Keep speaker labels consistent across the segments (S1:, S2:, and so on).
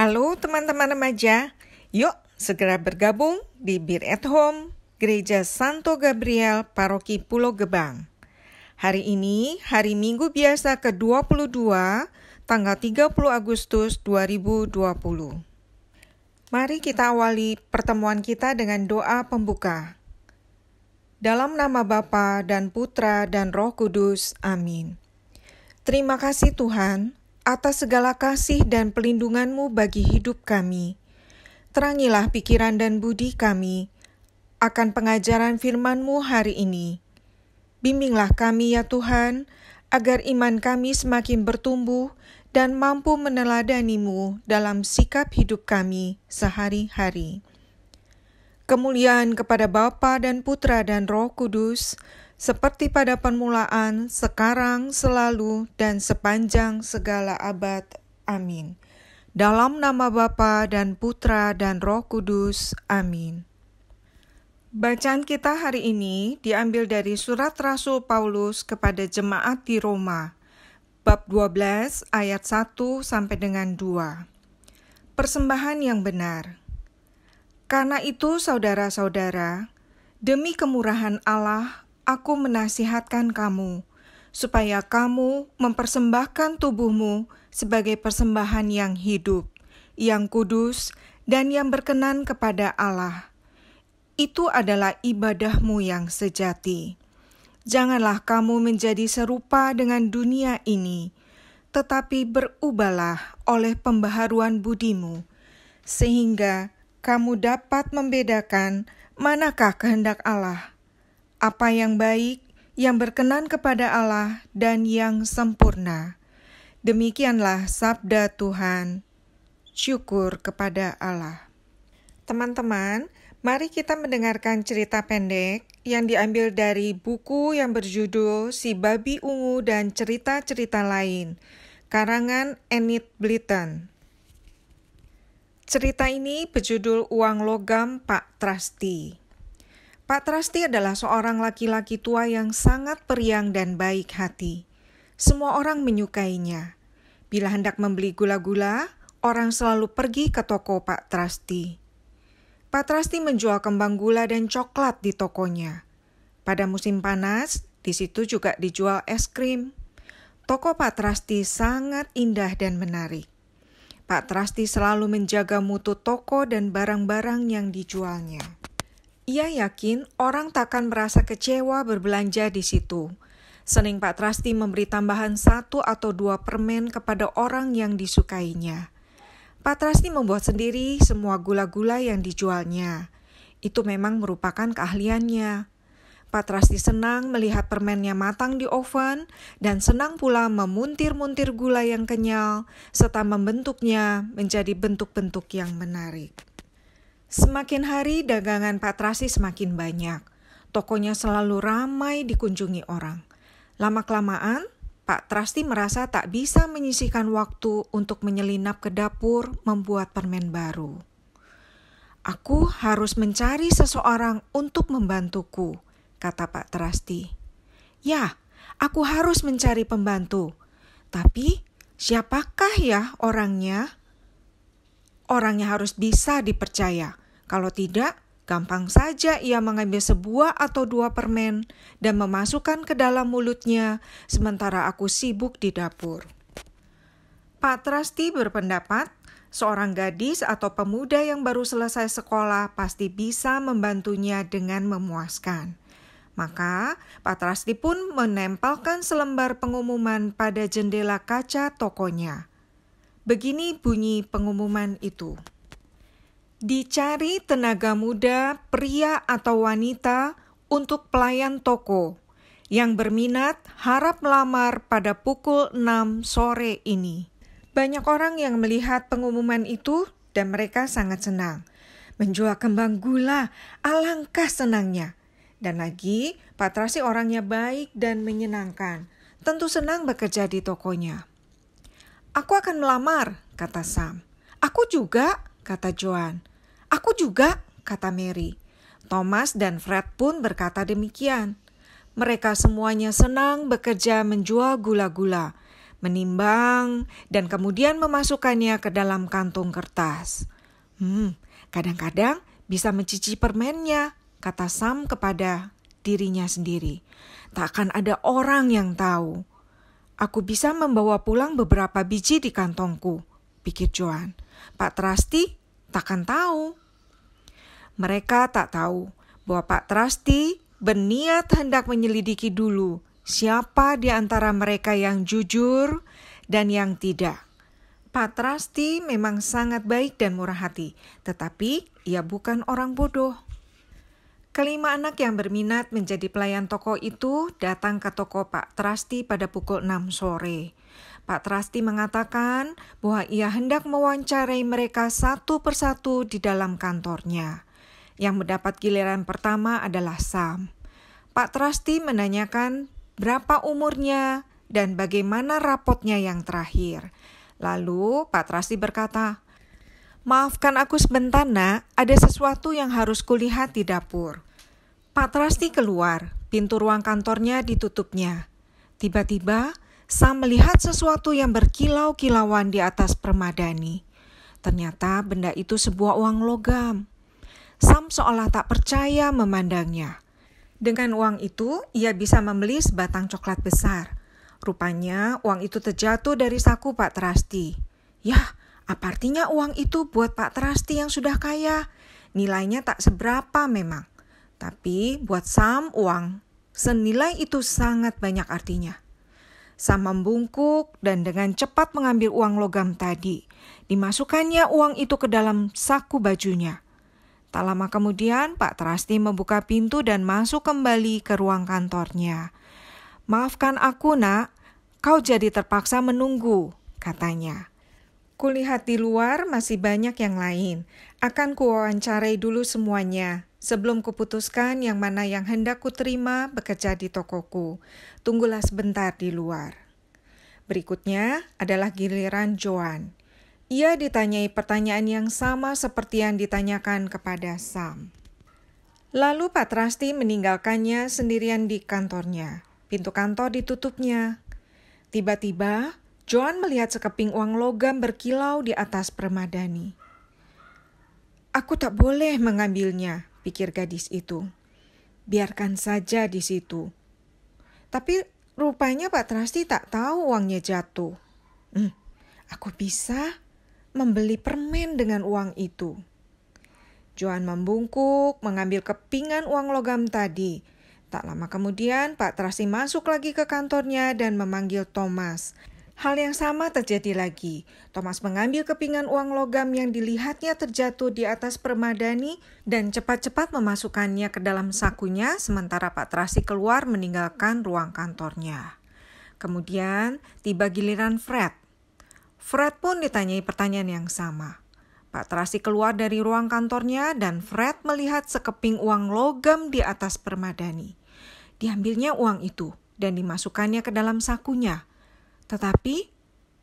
S1: Halo teman-teman remaja, yuk segera bergabung di Beer at Home, Gereja Santo Gabriel, Paroki Pulau Gebang. Hari ini, hari Minggu biasa ke-22, tanggal 30 Agustus 2020. Mari kita awali pertemuan kita dengan doa pembuka. Dalam nama Bapa dan Putra dan Roh Kudus, amin. Terima kasih Tuhan, atas segala kasih dan pelindungan-Mu bagi hidup kami. Terangilah pikiran dan budi kami akan pengajaran firman-Mu hari ini. Bimbinglah kami ya Tuhan, agar iman kami semakin bertumbuh dan mampu meneladani-Mu dalam sikap hidup kami sehari-hari. Kemuliaan kepada Bapa dan Putra dan Roh Kudus, seperti pada permulaan, sekarang, selalu, dan sepanjang segala abad. Amin. Dalam nama Bapa dan Putra dan Roh Kudus. Amin. Bacaan kita hari ini diambil dari surat Rasul Paulus kepada jemaat di Roma, bab 12 ayat 1 sampai dengan 2. Persembahan yang benar. Karena itu saudara-saudara, demi kemurahan Allah, aku menasihatkan kamu, supaya kamu mempersembahkan tubuhmu sebagai persembahan yang hidup, yang kudus, dan yang berkenan kepada Allah. Itu adalah ibadahmu yang sejati. Janganlah kamu menjadi serupa dengan dunia ini, tetapi berubahlah oleh pembaharuan budimu, sehingga kamu dapat membedakan manakah kehendak Allah, apa yang baik, yang berkenan kepada Allah, dan yang sempurna. Demikianlah sabda Tuhan. Syukur kepada Allah. Teman-teman, mari kita mendengarkan cerita pendek yang diambil dari buku yang berjudul Si Babi Ungu dan Cerita-Cerita Lain, karangan Enid Blyton. Cerita ini berjudul Uang Logam Pak Trasti. Pak Trasti adalah seorang laki-laki tua yang sangat periang dan baik hati. Semua orang menyukainya. Bila hendak membeli gula-gula, orang selalu pergi ke toko Pak Trasti. Pak Trasti menjual kembang gula dan coklat di tokonya. Pada musim panas, di situ juga dijual es krim. Toko Pak Trasti sangat indah dan menarik. Pak Trasti selalu menjaga mutu toko dan barang-barang yang dijualnya. Ia yakin orang takkan merasa kecewa berbelanja di situ. Sering Pak Trasti memberi tambahan 1 atau 2 permen kepada orang yang disukainya. Pak Trasti membuat sendiri semua gula-gula yang dijualnya. Itu memang merupakan keahliannya. Pak Trasti senang melihat permennya matang di oven dan senang pula memuntir-muntir gula yang kenyal serta membentuknya menjadi bentuk-bentuk yang menarik. Semakin hari dagangan Pak Trasti semakin banyak. Tokonya selalu ramai dikunjungi orang. Lama-kelamaan, Pak Trasti merasa tak bisa menyisihkan waktu untuk menyelinap ke dapur membuat permen baru. Aku harus mencari seseorang untuk membantuku, kata Pak Trasti. Ya, aku harus mencari pembantu. Tapi siapakah ya orangnya? Orangnya harus bisa dipercaya. Kalau tidak, gampang saja ia mengambil sebuah atau 2 permen dan memasukkan ke dalam mulutnya, sementara aku sibuk di dapur. Pak Trasti berpendapat, seorang gadis atau pemuda yang baru selesai sekolah pasti bisa membantunya dengan memuaskan. Maka, Pak Trasti pun menempelkan selembar pengumuman pada jendela kaca tokonya. Begini bunyi pengumuman itu. Dicari tenaga muda, pria atau wanita untuk pelayan toko. Yang berminat harap melamar pada pukul 6 sore ini. Banyak orang yang melihat pengumuman itu dan mereka sangat senang. Menjual kembang gula, alangkah senangnya. Dan lagi, Pak Trasti orangnya baik dan menyenangkan. Tentu senang bekerja di tokonya. Aku akan melamar, kata Sam. Aku juga, kata Joan. Aku juga, kata Mary. Thomas dan Fred pun berkata demikian. Mereka semuanya senang bekerja menjual gula-gula. menimbang, dan kemudian memasukkannya ke dalam kantung kertas. Kadang-kadang bisa mencicipi permennya, kata Sam kepada dirinya sendiri. Tak akan ada orang yang tahu. Aku bisa membawa pulang beberapa biji di kantongku, pikir Joan. Pak Trusty takkan tahu. Mereka tak tahu bahwa Pak Trusty berniat hendak menyelidiki dulu siapa di antara mereka yang jujur dan yang tidak. Pak Trusty memang sangat baik dan murah hati, tetapi ia bukan orang bodoh. Kelima anak yang berminat menjadi pelayan toko itu datang ke toko Pak Trusty pada pukul 6 sore. Pak Trusty mengatakan bahwa ia hendak mewawancarai mereka satu persatu di dalam kantornya. Yang mendapat giliran pertama adalah Sam. Pak Trusty menanyakan berapa umurnya dan bagaimana rapotnya yang terakhir. Lalu Pak Trusty berkata, "Maafkan aku sebentar, Nak, ada sesuatu yang harus kulihat di dapur." Pak Trusty keluar, pintu ruang kantornya ditutupnya. Tiba-tiba, Sam melihat sesuatu yang berkilau-kilauan di atas permadani. Ternyata benda itu sebuah uang logam. Sam seolah tak percaya memandangnya. Dengan uang itu, ia bisa membeli sebatang coklat besar. Rupanya uang itu terjatuh dari saku Pak Trusty. Yah, apa artinya uang itu buat Pak Trusty yang sudah kaya? Nilainya tak seberapa memang. Tapi buat Sam uang senilai itu sangat banyak artinya. Sam membungkuk dan dengan cepat mengambil uang logam tadi. Dimasukkannya uang itu ke dalam saku bajunya. Tak lama kemudian Pak Trusty membuka pintu dan masuk kembali ke ruang kantornya. "Maafkan aku, Nak, kau jadi terpaksa menunggu," katanya. "Kulihat di luar masih banyak yang lain. Akan kuwawancarai dulu semuanya sebelum kuputuskan yang mana yang hendak kuterima bekerja di tokoku. Tunggulah sebentar di luar." Berikutnya adalah giliran Joan. Ia ditanyai pertanyaan yang sama seperti yang ditanyakan kepada Sam. Lalu Pak Trusty meninggalkannya sendirian di kantornya. Pintu kantor ditutupnya. Tiba-tiba, Joan melihat sekeping uang logam berkilau di atas permadani. "Aku tak boleh mengambilnya," pikir gadis itu. "Biarkan saja di situ." Tapi rupanya Pak Trusty tak tahu uangnya jatuh. Aku bisa membeli permen dengan uang itu. Joan membungkuk, mengambil kepingan uang logam tadi. Tak lama kemudian, Pak Trusty masuk lagi ke kantornya dan memanggil Thomas. Hal yang sama terjadi lagi. Thomas mengambil kepingan uang logam yang dilihatnya terjatuh di atas permadani dan cepat-cepat memasukkannya ke dalam sakunya, sementara Pak Trusty keluar meninggalkan ruang kantornya. Kemudian tiba giliran Fred. Fred pun ditanyai pertanyaan yang sama. Pak Trusty keluar dari ruang kantornya dan Fred melihat sekeping uang logam di atas permadani. Diambilnya uang itu dan dimasukkannya ke dalam sakunya. Tetapi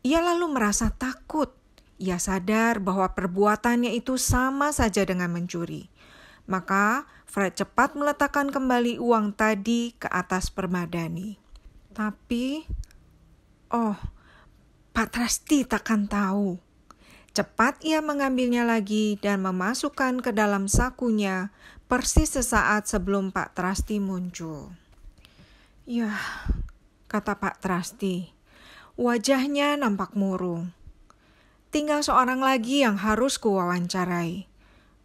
S1: ia lalu merasa takut. Ia sadar bahwa perbuatannya itu sama saja dengan mencuri. Maka Fred cepat meletakkan kembali uang tadi ke atas permadani. Tapi, Pak Trusty takkan tahu. Cepat ia mengambilnya lagi dan memasukkan ke dalam sakunya persis sesaat sebelum Pak Trusty muncul. "Yah," kata Pak Trusty, wajahnya nampak murung. "Tinggal seorang lagi yang harus kuwawancarai.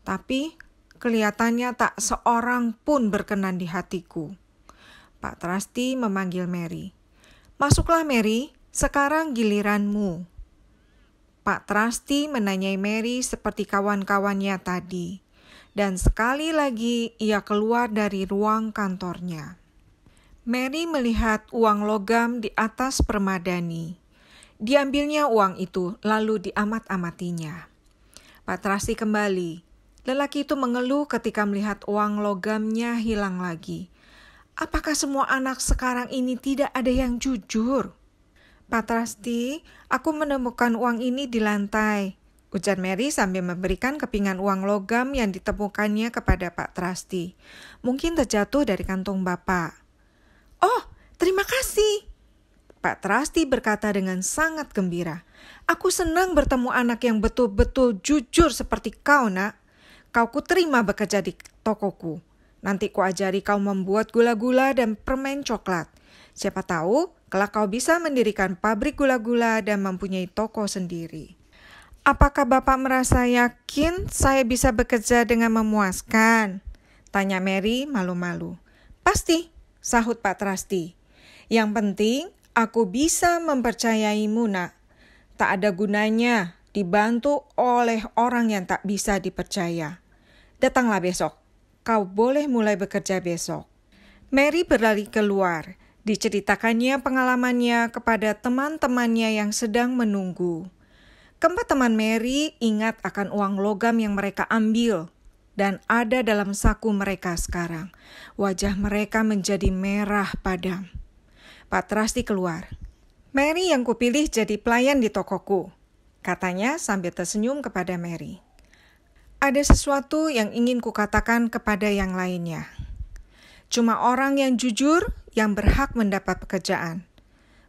S1: Tapi kelihatannya tak seorang pun berkenan di hatiku." Pak Trusty memanggil Mary. "Masuklah Mary, sekarang giliranmu." Pak Trusty menanyai Mary seperti kawan-kawannya tadi. Dan sekali lagi ia keluar dari ruang kantornya. Mary melihat uang logam di atas permadani. Diambilnya uang itu lalu diamat-amatinya. Pak Trusty kembali. Lelaki itu mengeluh ketika melihat uang logamnya hilang lagi. "Apakah semua anak sekarang ini tidak ada yang jujur?" "Pak Trusty, aku menemukan uang ini di lantai," ujar Mary sambil memberikan kepingan uang logam yang ditemukannya kepada Pak Trusty. "Mungkin terjatuh dari kantung Bapak." "Oh, terima kasih." Pak Trasti berkata dengan sangat gembira, "Aku senang bertemu anak yang betul-betul jujur seperti kau, Nak. Kau kuterima bekerja di tokoku. Nanti kuajari kau membuat gula-gula dan permen coklat. Siapa tahu, kelak kau bisa mendirikan pabrik gula-gula dan mempunyai toko sendiri." "Apakah Bapak merasa yakin saya bisa bekerja dengan memuaskan?" tanya Mary malu-malu. "Pasti," sahut Pak Trasti. "Yang penting aku bisa mempercayaimu, Nak. Tak ada gunanya dibantu oleh orang yang tak bisa dipercaya. Datanglah besok. Kau boleh mulai bekerja besok." Mary berlari keluar. Diceritakannya pengalamannya kepada teman-temannya yang sedang menunggu. Keempat teman Mary ingat akan uang logam yang mereka ambil dan ada dalam saku mereka sekarang. Wajah mereka menjadi merah padam. Pak Trasti keluar. "Mary yang kupilih jadi pelayan di tokoku," katanya sambil tersenyum kepada Mary. "Ada sesuatu yang ingin kukatakan kepada yang lainnya. Cuma orang yang jujur yang berhak mendapat pekerjaan.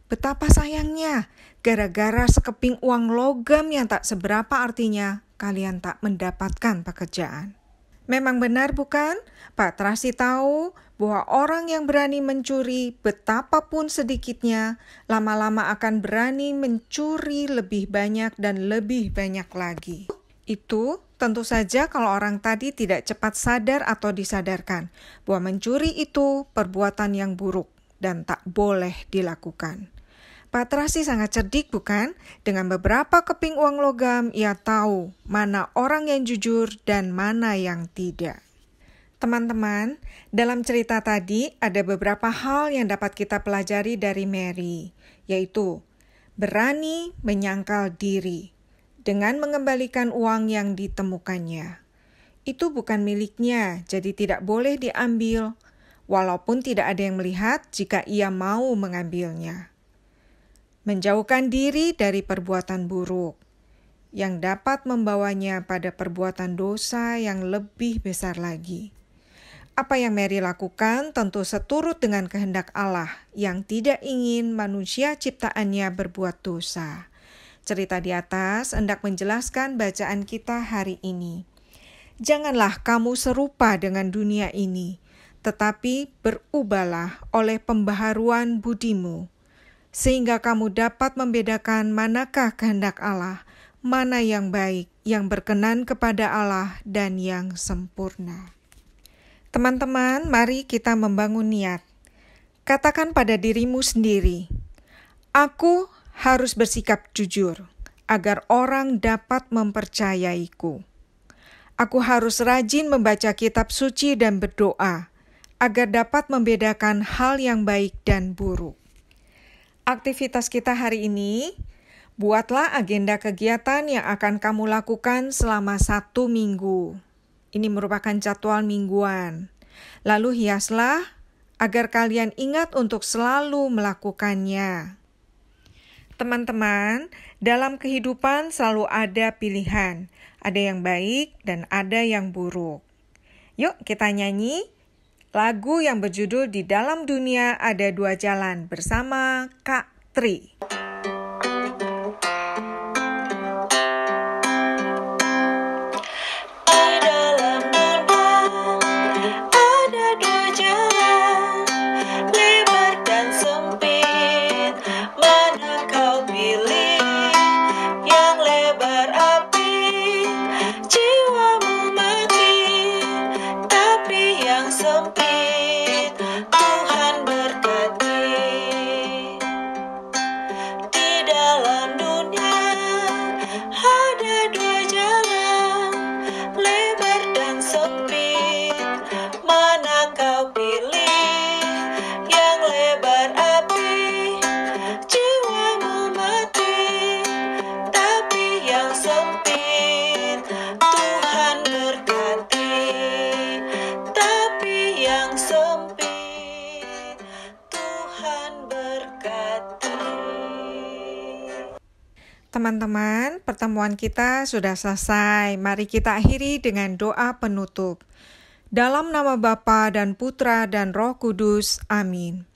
S1: Betapa sayangnya, gara-gara sekeping uang logam yang tak seberapa artinya, kalian tak mendapatkan pekerjaan." Memang benar bukan? Pak Trasti tahu bahwa orang yang berani mencuri betapapun sedikitnya, lama-lama akan berani mencuri lebih banyak dan lebih banyak lagi. Itu tentu saja kalau orang tadi tidak cepat sadar atau disadarkan bahwa mencuri itu perbuatan yang buruk dan tak boleh dilakukan. Pak Trasti sangat cerdik bukan? Dengan beberapa keping uang logam, ia tahu mana orang yang jujur dan mana yang tidak. Teman-teman, dalam cerita tadi ada beberapa hal yang dapat kita pelajari dari Mary, yaitu berani menyangkal diri dengan mengembalikan uang yang ditemukannya. Itu bukan miliknya, jadi tidak boleh diambil, walaupun tidak ada yang melihat jika ia mau mengambilnya. Menjauhkan diri dari perbuatan buruk yang dapat membawanya pada perbuatan dosa yang lebih besar lagi. Apa yang Mary lakukan tentu seturut dengan kehendak Allah yang tidak ingin manusia ciptaannya berbuat dosa. Cerita di atas hendak menjelaskan bacaan kita hari ini. Janganlah kamu serupa dengan dunia ini, tetapi berubahlah oleh pembaharuan budimu, sehingga kamu dapat membedakan manakah kehendak Allah, mana yang baik, yang berkenan kepada Allah, dan yang sempurna. Teman-teman, mari kita membangun niat. Katakan pada dirimu sendiri, "Aku harus bersikap jujur, agar orang dapat mempercayaiku. Aku harus rajin membaca kitab suci dan berdoa, agar dapat membedakan hal yang baik dan buruk." Aktivitas kita hari ini, buatlah agenda kegiatan yang akan kamu lakukan selama 1 minggu. Ini merupakan jadwal mingguan. Lalu hiaslah agar kalian ingat untuk selalu melakukannya. Teman-teman, dalam kehidupan selalu ada pilihan. Ada yang baik dan ada yang buruk. Yuk kita nyanyi lagu yang berjudul "Di Dalam Dunia Ada Dua Jalan" bersama Kak Tri. Teman-teman, pertemuan kita sudah selesai. Mari kita akhiri dengan doa penutup. Dalam nama Bapa dan Putra dan Roh Kudus. Amin.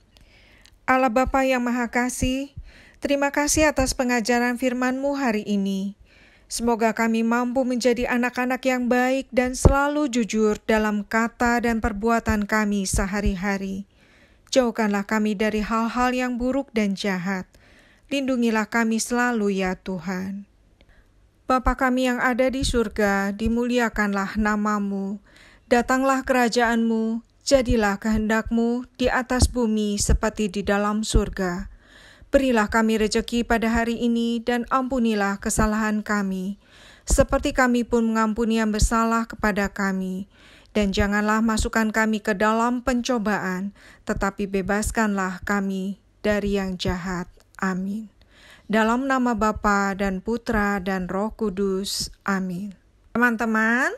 S1: Allah Bapa yang Maha Kasih, terima kasih atas pengajaran firman-Mu hari ini. Semoga kami mampu menjadi anak-anak yang baik dan selalu jujur dalam kata dan perbuatan kami sehari-hari. Jauhkanlah kami dari hal-hal yang buruk dan jahat. Lindungilah kami selalu ya Tuhan. Bapa kami yang ada di surga, dimuliakanlah nama-Mu. Datanglah kerajaan-Mu. Jadilah kehendak-Mu di atas bumi seperti di dalam surga. Berilah kami rejeki pada hari ini dan ampunilah kesalahan kami, seperti kami pun mengampuni yang bersalah kepada kami. Dan janganlah masukkan kami ke dalam pencobaan, tetapi bebaskanlah kami dari yang jahat. Amin. Dalam nama Bapa dan Putra dan Roh Kudus. Amin. Teman-teman,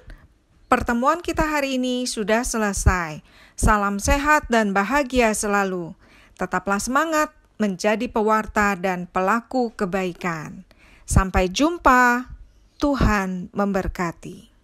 S1: pertemuan kita hari ini sudah selesai. Salam sehat dan bahagia selalu. Tetaplah semangat menjadi pewarta dan pelaku kebaikan. Sampai jumpa. Tuhan memberkati.